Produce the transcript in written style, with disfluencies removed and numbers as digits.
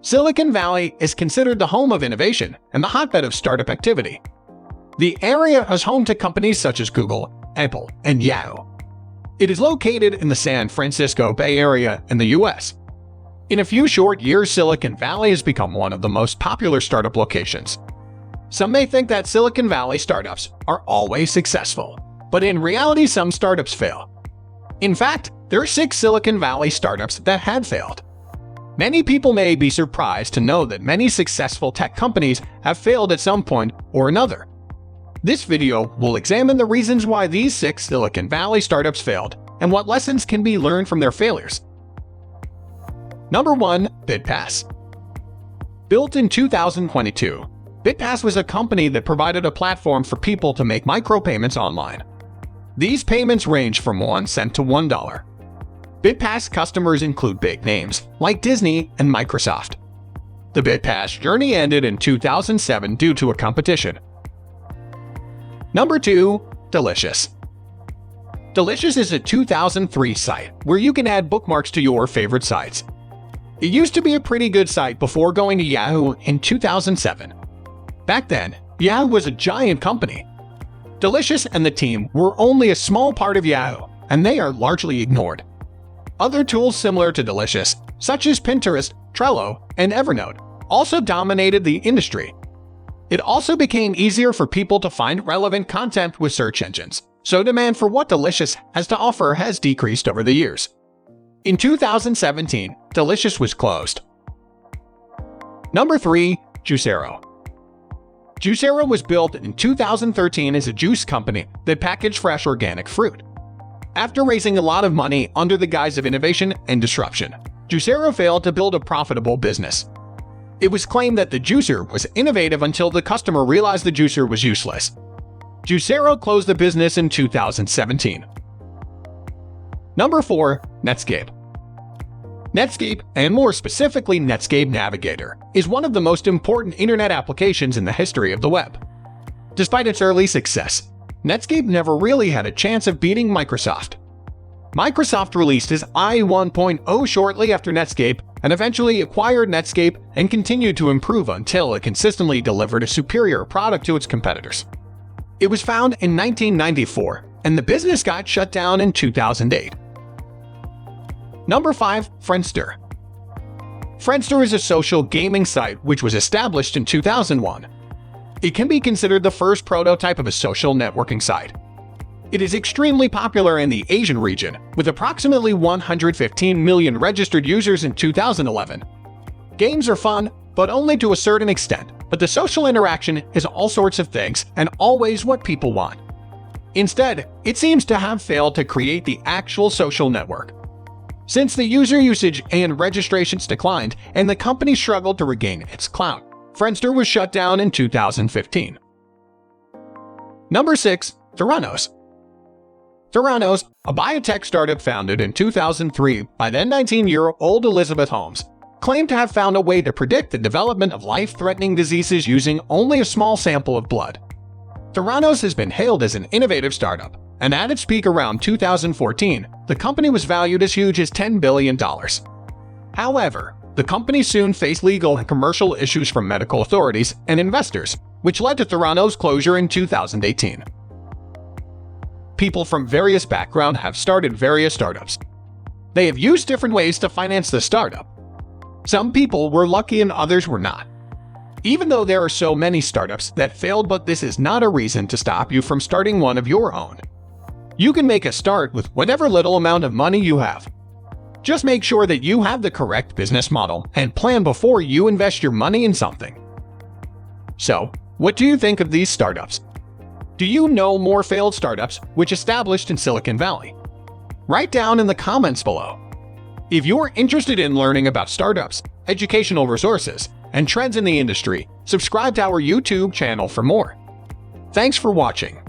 Silicon Valley is considered the home of innovation and the hotbed of startup activity. The area is home to companies such as Google, Apple, and Yahoo. It is located in the San Francisco Bay Area in the U.S. In a few short years, Silicon Valley has become one of the most popular startup locations. Some may think that Silicon Valley startups are always successful, but in reality, some startups fail. In fact, there are 6 Silicon Valley startups that had failed. Many people may be surprised to know that many successful tech companies have failed at some point or another. This video will examine the reasons why these 6 Silicon Valley startups failed and what lessons can be learned from their failures. Number 1. BitPass. Built in 2022, BitPass was a company that provided a platform for people to make micropayments online. These payments range from 1 cent to $1. BitPass customers include big names like Disney and Microsoft. The BitPass journey ended in 2007 due to a competition. Number 2. Delicious. Delicious is a 2003 site where you can add bookmarks to your favorite sites. It used to be a pretty good site before going to Yahoo in 2007. Back then, Yahoo was a giant company. Delicious and the team were only a small part of Yahoo, and they are largely ignored. Other tools similar to Delicious, such as Pinterest, Trello, and Evernote, also dominated the industry. It also became easier for people to find relevant content with search engines, so demand for what Delicious has to offer has decreased over the years. In 2017, Delicious was closed. Number 3. Juicero. Juicero was built in 2013 as a juice company that packaged fresh organic fruit. After raising a lot of money under the guise of innovation and disruption, Juicero failed to build a profitable business. It was claimed that the juicer was innovative until the customer realized the juicer was useless. Juicero closed the business in 2017. Number 4. Netscape. Netscape, and more specifically Netscape Navigator, is one of the most important internet applications in the history of the web. Despite its early success, Netscape never really had a chance of beating Microsoft. Microsoft released its IE 1.0 shortly after Netscape and eventually acquired Netscape and continued to improve until it consistently delivered a superior product to its competitors. It was founded in 1994, and the business got shut down in 2008. Number 5. Friendster. Friendster is a social gaming site which was established in 2001. It can be considered the first prototype of a social networking site. It is extremely popular in the Asian region, with approximately 115 million registered users in 2011. Games are fun, but only to a certain extent, but the social interaction is all sorts of things and always what people want. Instead, it seems to have failed to create the actual social network. Since the user usage and registrations declined and the company struggled to regain its clout, Friendster was shut down in 2015. Number 6. Theranos. Theranos, a biotech startup founded in 2003 by then 19-year-old Elizabeth Holmes, claimed to have found a way to predict the development of life-threatening diseases using only a small sample of blood. Theranos has been hailed as an innovative startup, and at its peak around 2014, the company was valued as huge as $10 billion. However, the company soon faced legal and commercial issues from medical authorities and investors, which led to Theranos' closure in 2018. People from various backgrounds have started various startups. They have used different ways to finance the startup. Some people were lucky and others were not. Even though there are so many startups that failed, but this is not a reason to stop you from starting one of your own. You can make a start with whatever little amount of money you have. Just make sure that you have the correct business model and plan before you invest your money in something. So, what do you think of these startups? Do you know more failed startups which established in Silicon Valley? Write down in the comments below. If you're interested in learning about startups, educational resources, and trends in the industry, subscribe to our YouTube channel for more. Thanks for watching.